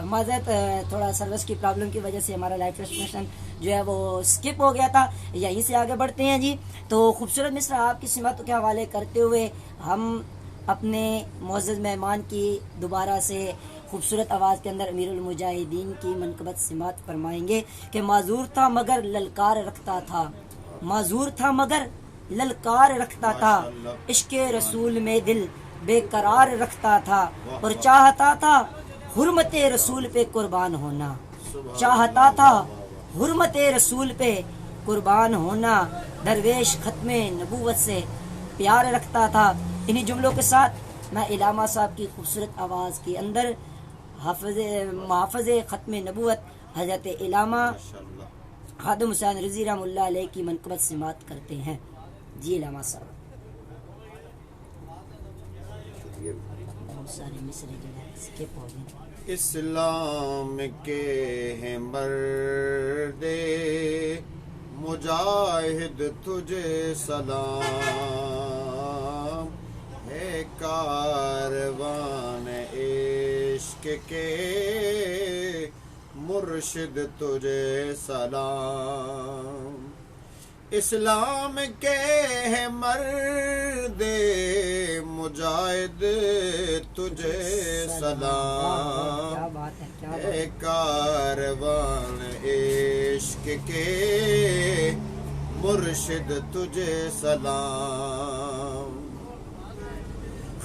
معذرت، تھوڑا سروس کی پرابلم کی وجہ سے ہمارا لائف ٹرانسمیشن جو ہے وہ سکپ ہو گیا تھا. یہیں سے آگے بڑھتے ہیں جی. تو خوبصورت مصرع آپ کی سمت کے حوالے کرتے ہوئے ہم اپنے معزز مہمان کی دوبارہ سے خوبصورت آواز کے اندر امیر المجاہدین کی منقبت سمات فرمائیں گے کہ معذور تھا مگر للکار رکھتا تھا، معذور تھا مگر للکار رکھتا تھا، عشق رسول میں دل بے قرار رکھتا تھا، اور چاہتا تھا حرمت رسول پہ قربان ہونا، چاہتا تھا حرمت رسول پہ قربان ہونا، درویش ختم نبوت سے پیار رکھتا تھا. انہی جملوں کے ساتھ میں علامہ صاحب کی خوبصورت آواز کے اندر محافظ ختم نبوت حضرت علامہ خادم حسین رضی رحمہ اللہ علیہ کی منقبت سماعت کرتے ہیں. جی علامہ صاحب. بہت سارے مصرے جو ہیں سکپ ہو گئے. اسلام کے ہیں مرد مجاہد تجھے سلام، ہے کاروان عشق کے مرشد تجھے سلام. اسلام کے ہیں مرد مجاہد تجھے سلام، اے کاروان عشق کے مرشد تجھے سلام.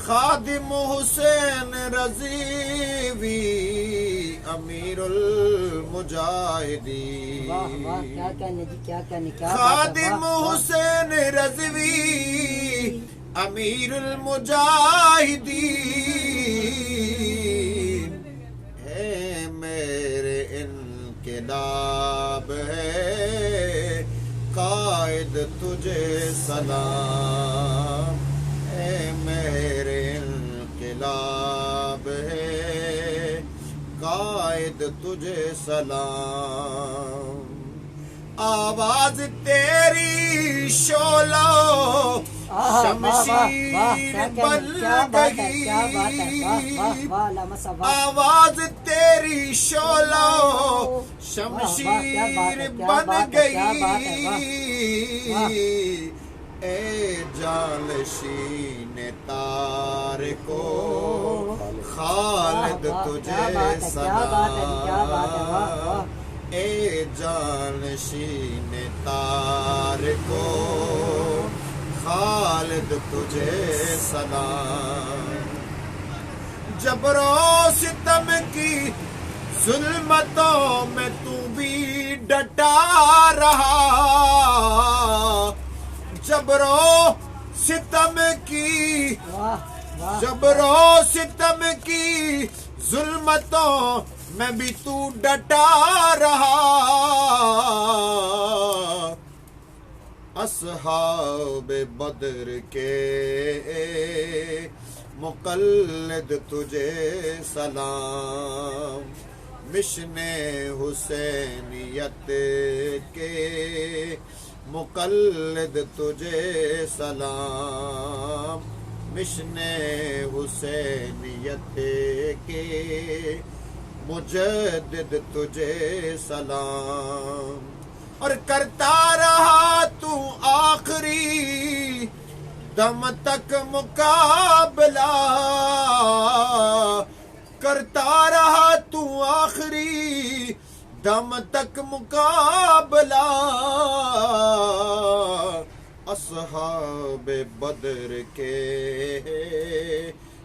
خادم حسین رضوی امیر المجاہدین، خادم حسین رضوی امیر المجاہدین، ہے میرے انقلاب ہے قائد تجھے سلام، اے میرے انقلاب ہے قائد تجھے سلام. آواز تیری شعلہ شمشیر بن گئی، آواز تیری شعلہ شمشیر بن گئی، اے جانشین تار کو خالد تجھے سلام، اے جانشین تار کو خالد تجھے سلام. جبر و ستم کی ظلمتوں میں تو بھی ڈٹا رہا، جبر و ستم کی جبر و ستم کی ظلمتوں میں بھی تو ڈٹا رہا، اصحاب بدر کے مقلد تجھے سلام، مشن حسینیت کے مقلد تجھے سلام، مشن حسینیت کے مجدد تجھے سلام. اور کرتا رہا تو آخری دم تک مقابلہ، کرتا رہا تو آخری دم تک مقابلہ، اصحاب بدر کے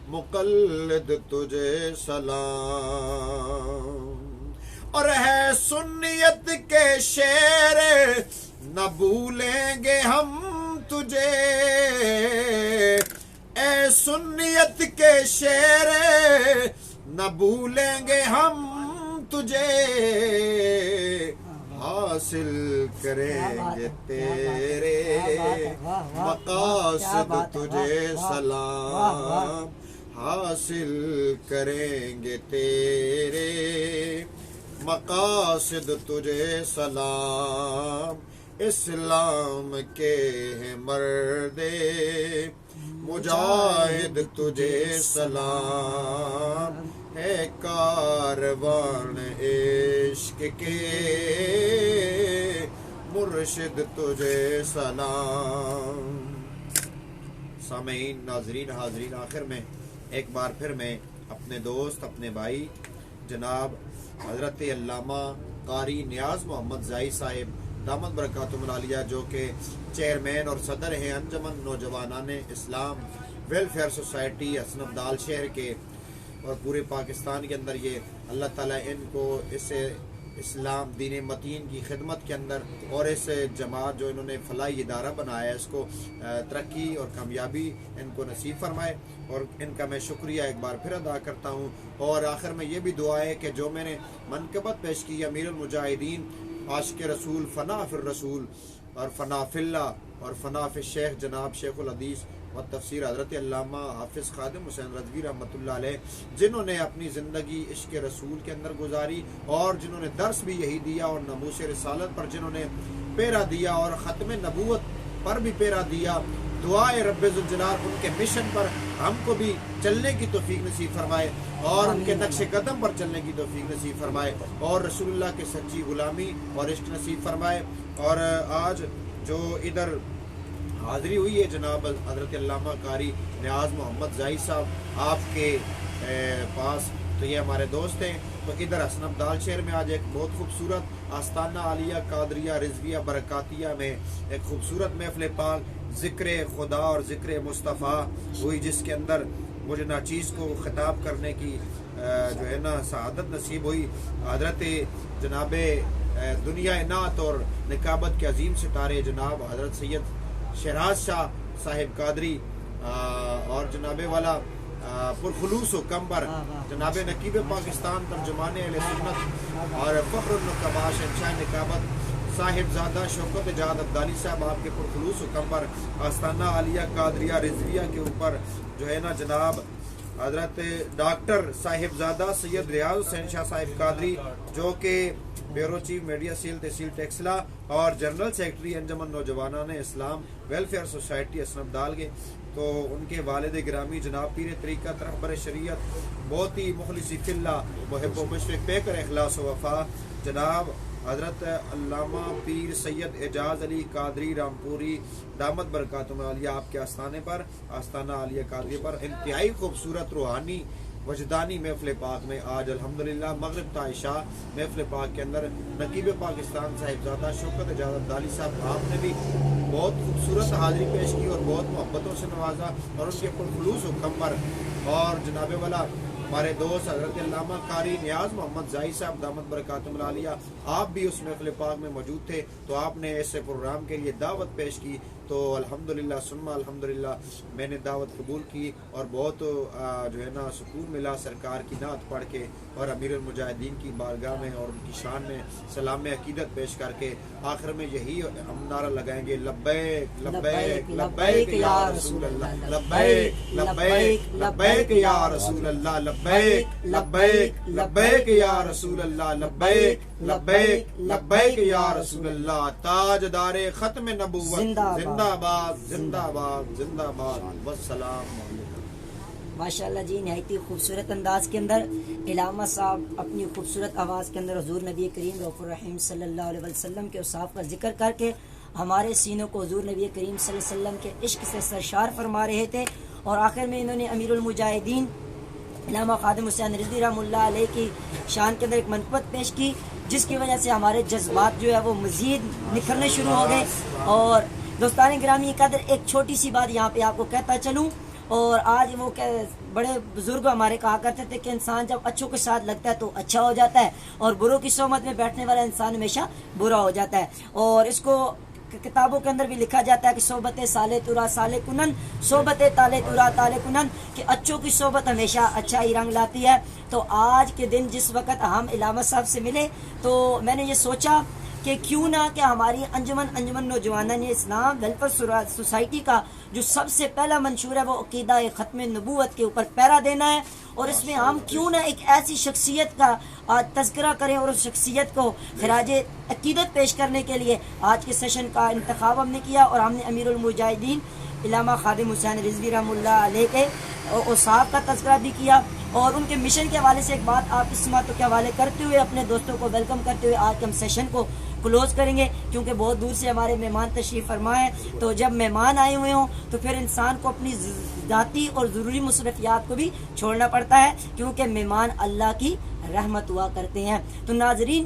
مقلد تجھے سلام. اور ہے سنیت کے شعر نہ بھولیں گے ہم تجھے، اے سنیت کے شعر نہ بھولیں گے ہم تجھے، حاصل کریں گے تیرے مقاصد تجھے سلام، حاصل کریں گے تیرے مقاصد تجھے سلام. اسلام کے ہیں مرد مجاہد تجھے سلام، ہے کاروان عشق کے، مرشد تجھے سلام۔ سامعین، ناظرین، حاضرین، آخر میں ایک بار پھر میں اپنے دوست، اپنے بھائی جناب حضرت علامہ قاری نیاز محمد زائی صاحب دامت برکاتہم العالیہ، جو کہ چیئرمین اور صدر ہیں انجمن نوجوانان اسلام ویلفیئر سوسائٹی حسن ابدال شہر کے، اور پورے پاکستان کے اندر یہ اللہ تعالیٰ ان کو اس اسلام دین متین کی خدمت کے اندر اور اس جماعت جو انہوں نے فلاحی ادارہ بنایا ہے اس کو ترقی اور کامیابی ان کو نصیب فرمائے، اور ان کا میں شکریہ ایک بار پھر ادا کرتا ہوں۔ اور آخر میں یہ بھی دعا ہے کہ جو میں نے منقبت پیش کی امیر المجاہدین عاشق رسول فنا فی الرسول اور فنا فی اللہ اور فنا فی الشیخ جناب شیخ الحدیث و تفسیر حضرت علامہ حافظ خادم حسین رضوی رحمۃ اللہ علیہ، جنہوں نے اپنی زندگی عشق رسول کے اندر گزاری اور جنہوں نے درس بھی یہی دیا، اور ناموس رسالت پر جنہوں نے پیرا دیا اور ختم نبوت پر بھی پیرا دیا، دعائے رب ذوالجلال ان کے مشن پر ہم کو بھی چلنے کی توفیق نصیب فرمائے اور ان کے نقش قدم پر چلنے کی توفیق نصیب فرمائے اور رسول اللہ کی سچی غلامی اور عشق نصیب فرمائے۔ اور آج جو ادھر حاضری ہوئی ہے جناب حضرت علامہ قاری نیاز محمد زائی صاحب آپ کے پاس، تو یہ ہمارے دوست ہیں، تو ادھر حسن ابدال شہر میں آج ایک بہت خوبصورت آستانہ عالیہ قادریہ رضویہ برکاتیہ میں ایک خوبصورت محفل پاک ذکر خدا اور ذکر مصطفیٰ ہوئی، جس کے اندر مجھے ناچیز کو خطاب کرنے کی جو ہے نا سعادت نصیب ہوئی۔ حضرت جناب دنیا نعت اور نکابت کے عظیم ستارے جناب حضرت سید شہراز شاہ صاحب قادری اور جناب والا پرخلوص و کمبر جناب نقیب پاکستان ترجمان اہل سنت اور فخر النقباء شہنشاہ نکابت صاحب زادہ شوکت اجاد ابدالی صاحب آپ کے پرخلوص و کمبر آستانہ عالیہ قادریہ رضویہ کے اوپر جو ہے نا جناب حضرت ڈاکٹر صاحب زادہ سید ریاض حسین شاہ صاحب قادری، جو کہ بیورو چیف میڈیا سیل تحصیل ٹیکسلا اور جنرل سیکرٹری انجمن نوجوانان اسلام ویلفیئر سوسائٹی حسن ابدال کے، تو ان کے والد گرامی جناب پیر طریقت رہبر شریعت بہت ہی مخلص فی اللہ محب و مشفق پیکر اخلاص و وفا جناب حضرت علامہ پیر سید اعجاز علی قادری رامپوری دامت برکاتہم العالیہ آپ کے آستانے پر، آستانہ عالیہ قادری پر انتہائی خوبصورت روحانی وجدانی محفل پاک میں آج الحمدللہ مغرب تا عشاء محفل پاک کے اندر نقیب پاکستان صاحبزادہ شوکت اجاد ابدالی صاحب آپ نے بھی بہت خوبصورت حاضری پیش کی اور بہت محبتوں سے نوازا، اور ان کے پرخلوص و کمبر اور جناب والا ہمارے دوست حضرت علامہ قاری نیاز محمد زائی صاحب دامت برکاتہم العالیہ آپ بھی اس محفل پاک میں موجود تھے، تو آپ نے ایسے پروگرام کے لیے دعوت پیش کی، تو الحمدللہ ثم الحمدللہ میں نے دعوت قبول کی اور بہت جو ہے نا سکون ملا سرکار کی نعت پڑھ کے اور امیر المجاہدین کی بارگاہ میں اور ان کی شان میں سلام عقیدت پیش کر کے آخر میں یہی ہم نعرہ لگائیں گے لبیک لبیک لبیک یا رسول اللہ، لبیک لبیک لبیک یا رسول اللہ، لبیک لبیک لبیک یا رسول اللہ، لبیک لبیک لبیک یا رسول اللہ، تاجدار ختم نبوت زندہ باد زندہ باد زندہ باد، والسلام علیکم۔ ماشاءاللہ جی، نہایت ہی خوبصورت انداز کے اندر علامہ صاحب اپنی خوبصورت آواز کے اندر حضور نبی کریم رؤوف الرحیم صلی اللہ علیہ وسلم کے اوصاف کا ذکر کر کے ہمارے سینوں کو حضور نبی کریم صلی اللہ علیہ وسلم کے عشق سے سرشار فرما رہے تھے، اور آخر میں انہوں نے امیر المجاہدین علامہ خادم حسین رضوی رحمۃ اللہ علیہ کی شان کے اندر ایک منقبت پیش کی، جس کی وجہ سے ہمارے جذبات جو ہے وہ مزید نکھرنے شروع ہو گئے۔ اور دوستان گرامی قدر ایک چھوٹی سی بات یہاں پہ آپ کو کہتا چلوں، اور آج وہ بڑے بزرگ ہمارے کہا کرتے تھے کہ انسان جب اچھوں کے ساتھ لگتا ہے تو اچھا ہو جاتا ہے، اور بروں کی صحبت میں بیٹھنے والا انسان ہمیشہ برا ہو جاتا ہے، اور اس کو کتابوں کے اندر بھی لکھا جاتا ہے کہ صحبت سالے تورا سالے کنن، صحبت تالے تورا تالے کنن، کہ اچھوں کی صحبت ہمیشہ اچھا ہی رنگ لاتی ہے۔ تو آج کے دن جس وقت ہم علامہ صاحب سے ملے تو میں نے یہ سوچا کہ کیوں نہ کہ ہماری انجمن نوجوانان اسلام ویلفیئر سوسائٹی کا جو سب سے پہلا منشور ہے وہ عقیدہ ختم نبوت کے اوپر پیرا دینا ہے، اور اس میں ہم کیوں نہ ایک ایسی شخصیت کا تذکرہ کریں اور اس شخصیت کو خراج عقیدت پیش کرنے کے لیے آج کے سیشن کا انتخاب ہم نے کیا، اور ہم نے امیر المجاہدین علامہ خادم حسین رضوی رحمۃ اللہ علیہ کے اوصاف کا تذکرہ بھی کیا، اور ان کے مشن کے حوالے سے ایک بات آپ کی سماعتوں کے حوالے کرتے ہوئے اپنے دوستوں کو ویلکم کرتے ہوئے آج کے ہم سیشن کو کلوز کریں گے، کیونکہ بہت دور سے ہمارے مہمان تشریف فرما ہیں۔ تو جب مہمان آئے ہوئے ہوں تو پھر انسان کو اپنی ذاتی اور ضروری مصروفیات کو بھی چھوڑنا پڑتا ہے، کیونکہ مہمان اللہ کی رحمت ہوا کرتے ہیں۔ تو ناظرین،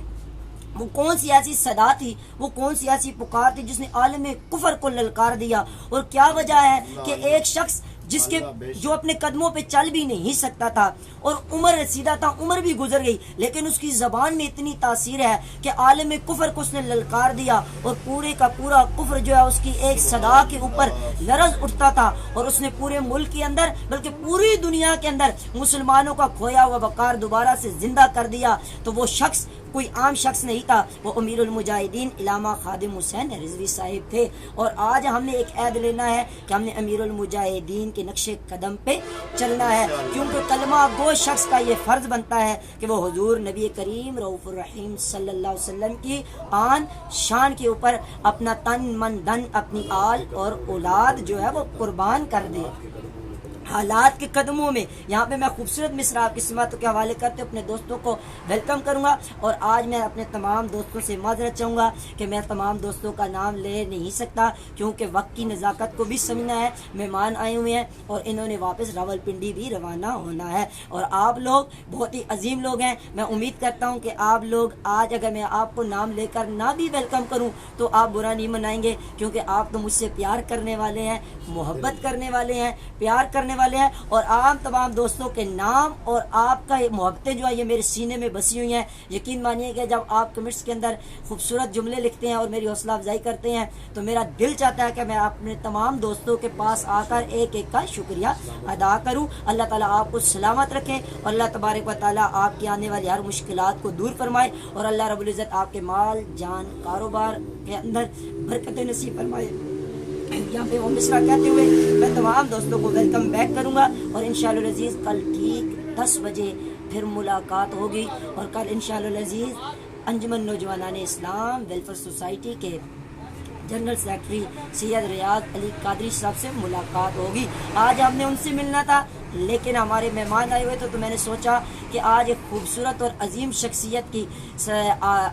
وہ کون سی ایسی صدا تھی، وہ کون سی ایسی پکار تھی جس نے عالم کفر کو للکار دیا، اور کیا وجہ ہے کہ ایک شخص جس کے جو اپنے قدموں پہ چل بھی نہیں سکتا تھا اور عمر رسیدہ تھا، عمر بھی گزر گئی، لیکن اس کی زبان میں اتنی تاثیر ہے کہ عالم کفر کو اس نے للکار دیا، اور پورے کا پورا کفر جو ہے اس کی ایک صدا کے اوپر لرز اٹھتا تھا، اور اس نے پورے ملک کے اندر بلکہ پوری دنیا کے اندر مسلمانوں کا کھویا ہوا وقار دوبارہ سے زندہ کر دیا۔ تو وہ شخص کوئی عام شخص نہیں تھا، وہ امیر المجاہدین علامہ خادم حسین رضوی صاحب تھے، اور آج ہم نے ایک عہد لینا ہے کہ ہم نے امیر المجاہدین کے نقش قدم پہ چلنا ہے، کیونکہ کلمہ گو شخص کا یہ فرض بنتا ہے کہ وہ حضور نبی کریم رؤوف الرحیم صلی اللہ علیہ وسلم کی آن شان کے اوپر اپنا تن من دھن، اپنی آل اور اولاد جو ہے وہ قربان کر دے۔ حالات کے قدموں میں یہاں پہ میں خوبصورت مصرع آپ کی سماعتوں کے حوالے کرتے اپنے دوستوں کو ویلکم کروں گا، اور آج میں اپنے تمام دوستوں سے معذرت چاہوں گا کہ میں تمام دوستوں کا نام لے نہیں سکتا، کیونکہ وقت کی نزاکت کو بھی سمجھنا ہے۔ مہمان آئے ہوئے ہیں اور انہوں نے واپس راولپنڈی بھی روانہ ہونا ہے، اور آپ لوگ بہت ہی عظیم لوگ ہیں۔ میں امید کرتا ہوں کہ آپ لوگ آج اگر میں آپ کو نام لے کر نہ بھی ویلکم کروں تو آپ برا نہیں منائیں گے، کیونکہ آپ تو مجھ سے پیار کرنے والے ہیں، محبت کرنے والے ہیں، پیار کرنے والے ہیں، اور عام تمام دوستوں کے نام اور آپ کا یہ محبتیں جو ہے یہ میرے سینے میں بسی ہوئی ہیں۔ یقین مانیے کہ جب آپ کمنٹس کے اندر خوبصورت جملے لکھتے ہیں اور میری حوصلہ افزائی کرتے ہیں تو میرا دل چاہتا ہے کہ میں اپنے تمام دوستوں کے پاس آ کر ایک ایک کا شکریہ ادا کروں۔ اللہ تعالیٰ آپ کو سلامت رکھے، اور اللہ تبارک و تعالیٰ آپ کی آنے والی ہر مشکلات کو دور فرمائے، اور اللہ رب العزت آپ کے مال جان کاروبار کے اندر برکت نصیب فرمائے۔ یہاں پہ وہ مصرع کہتے ہوئے میں تمام دوستوں کو ویلکم بیک کروں گا، اور انشاءاللہ العزیز کل ٹھیک 10 بجے پھر ملاقات ہوگی، اور کل انشاءاللہ العزیز انجمن نوجوانان اسلام ویلفیئر سوسائٹی کے جنرل سیکرٹری سید ریاض علی قادری صاحب سے ملاقات ہوگی۔ آج ہم نے ان سے ملنا تھا، لیکن ہمارے مہمان آئے ہوئے تھے تو میں نے سوچا کہ آج ایک خوبصورت اور عظیم شخصیت کی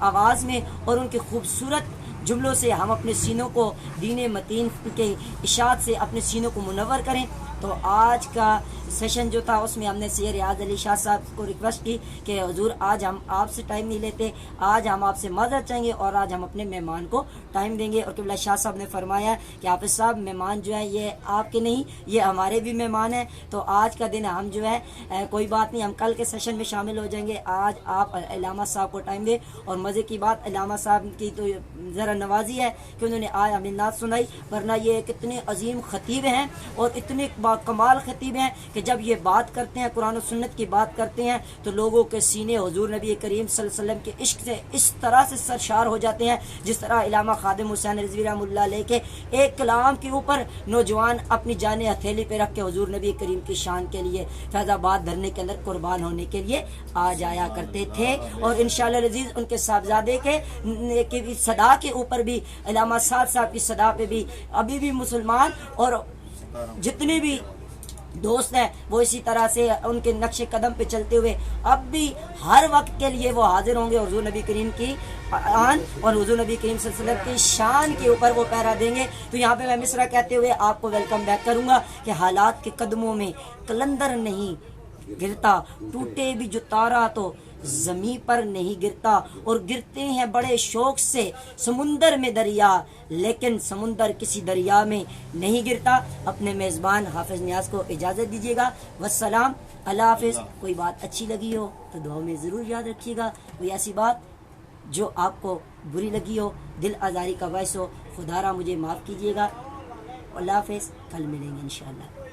آواز میں اور ان کی خوبصورت جملوں سے ہم اپنے سینوں کو دین متین کے اشاعت سے اپنے سینوں کو منور کریں۔ تو آج کا سیشن جو تھا اس میں ہم نے سید ریاض علی شاہ صاحب کو ریکویسٹ کی کہ حضور آج ہم آپ سے ٹائم نہیں لیتے، آج ہم آپ سے معذرت چاہیں گے اور آج ہم اپنے مہمان کو ٹائم دیں گے، اور قبلہ شاہ صاحب نے فرمایا کہ حافظ صاحب مہمان جو ہیں یہ آپ کے نہیں، یہ ہمارے بھی مہمان ہیں، تو آج کا دن ہم جو ہے کوئی بات نہیں، ہم کل کے سیشن میں شامل ہو جائیں گے۔ آج آپ علامہ صاحب کو ٹائم دیں، اور مزے کی بات علامہ صاحب کی تو ذرا نوازی ہے کہ انہوں نے آج ہمیں نعت سنائی، ورنہ یہ کتنے عظیم خطیب ہیں اور اتنے کمال خطیب ہیں کہ جب یہ بات کرتے ہیں قرآن و سنت کی بات کرتے ہیں تو لوگوں کے سینے حضور نبی کریم صلی اللہ علیہ وسلم کے عشق سے اس طرح سے سرشار ہو جاتے ہیں جس طرح علامہ خادم حسین رضوی رحمۃ اللہ علیہ کے ایک کلام کے اوپر نوجوان اپنی جانیں ہتھیلی پہ رکھ کے حضور نبی کریم کی شان کے لیے فیض آباد دھرنے کے اندر قربان ہونے کے لیے آ جایا کرتے تھے، اور انشاءاللہ العزیز ان کے صاحبزادے کے صدا کے اوپر بھی علامہ سعد صاحب کی صدا پہ بھی ابھی بھی مسلمان اور جتنے بھی دوست ہیں وہ اسی طرح سے ان کے نقش قدم پہ چلتے ہوئے اب بھی ہر وقت کے لیے وہ حاضر ہوں گے، حضور نبی کریم کی آن اور حضور نبی کریم صلی اللہ علیہ وسلم کی شان کے اوپر وہ پہرا دیں گے۔ تو یہاں پہ میں مصرع کہتے ہوئے آپ کو ویلکم بیک کروں گا کہ حالات کے قدموں میں قلندر نہیں گرتا، ٹوٹے بھی جو تارا تو زمین پر نہیں گرتا، اور گرتے ہیں بڑے شوق سے سمندر میں دریا، لیکن سمندر کسی دریا میں نہیں گرتا۔ اپنے میزبان حافظ نیاز کو اجازت دیجیے گا، والسلام، اللہ حافظ۔ کوئی بات اچھی لگی ہو تو دعاؤں میں ضرور یاد رکھیے گا، کوئی ایسی بات جو آپ کو بری لگی ہو، دل آزاری کا باعث ہو، خدا را مجھے معاف کیجیے گا۔ اللہ حافظ، کل ملیں گے انشاءاللہ۔